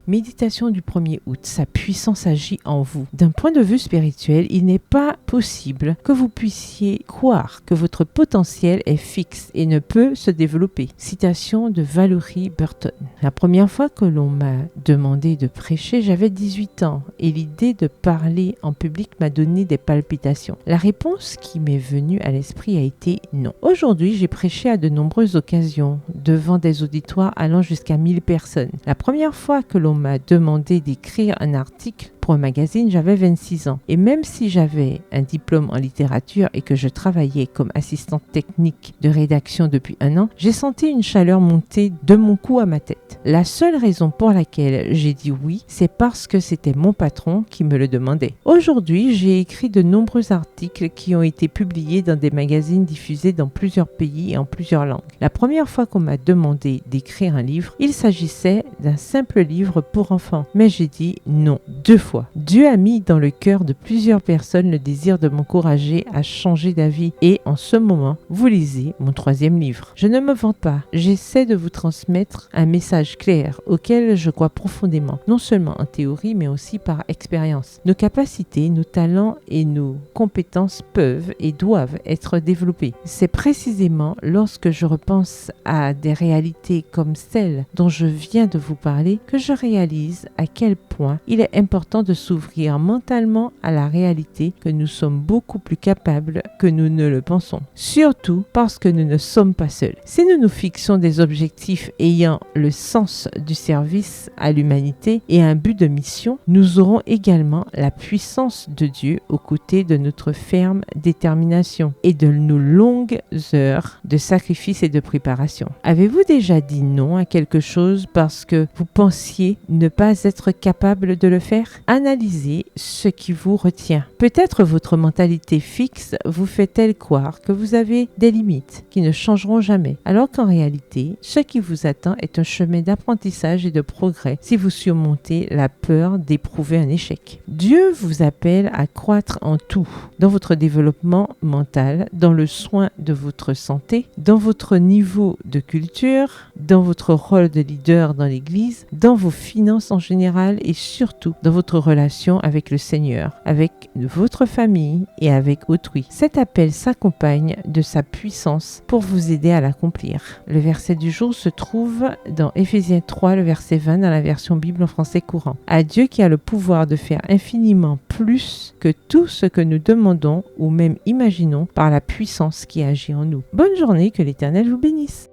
Méditation du 1er août, sa puissance agit en vous. D'un point de vue spirituel, il n'est pas possible que vous puissiez croire que votre potentiel est fixe et ne peut se développer. Citation de Valerie Burton. La première fois que l'on m'a demandé de prêcher, j'avais 18 ans et l'idée de parler en public m'a donné des palpitations. La réponse qui m'est venue à l'esprit a été non. Aujourd'hui, j'ai prêché à de nombreuses occasions devant des auditoires allant jusqu'à 1000 personnes. La première fois que l'on m'a demandé d'écrire un article pour un magazine, j'avais 26 ans. Et même si j'avais un diplôme en littérature et que je travaillais comme assistante technique de rédaction depuis 1 an, j'ai senti une chaleur monter de mon cou à ma tête. La seule raison pour laquelle j'ai dit oui, c'est parce que c'était mon patron qui me le demandait. Aujourd'hui, j'ai écrit de nombreux articles qui ont été publiés dans des magazines diffusés dans plusieurs pays et en plusieurs langues. La première fois qu'on m'a demandé d'écrire un livre, il s'agissait d'un simple livre pour enfants. Mais j'ai dit non, 2 fois. Dieu a mis dans le cœur de plusieurs personnes le désir de m'encourager à changer d'avis et en ce moment, vous lisez mon 3e livre. Je ne me vante pas, j'essaie de vous transmettre un message clair auquel je crois profondément, non seulement en théorie mais aussi par expérience. Nos capacités, nos talents et nos compétences peuvent et doivent être développés. C'est précisément lorsque je repense à des réalités comme celle dont je viens de vous parler que je réalise à quel point il est important de s'ouvrir mentalement à la réalité que nous sommes beaucoup plus capables que nous ne le pensons. Surtout parce que nous ne sommes pas seuls. Si nous nous fixons des objectifs ayant le sens du service à l'humanité et un but de mission, nous aurons également la puissance de Dieu aux côtés de notre ferme détermination et de nos longues heures de sacrifice et de préparation. Avez-vous déjà dit non à quelque chose parce que vous pensiez ne pas être capable de le faire? Analysez ce qui vous retient. Peut-être votre mentalité fixe vous fait-elle croire que vous avez des limites qui ne changeront jamais, alors qu'en réalité, ce qui vous attend est un chemin d'apprentissage et de progrès si vous surmontez la peur d'éprouver un échec. Dieu vous appelle à croître en tout, dans votre développement mental, dans le soin de votre santé, dans votre niveau de culture, dans votre rôle de leader dans l'Église, dans vos finances en général et surtout dans votre relation avec le Seigneur, avec votre famille et avec autrui. Cet appel s'accompagne de sa puissance pour vous aider à l'accomplir. Le verset du jour se trouve dans Éphésiens 3, le verset 20 dans la version Bible en français courant. À Dieu qui a le pouvoir de faire infiniment plus que tout ce que nous demandons ou même imaginons par la puissance qui agit en nous. Bonne journée, que l'Éternel vous bénisse.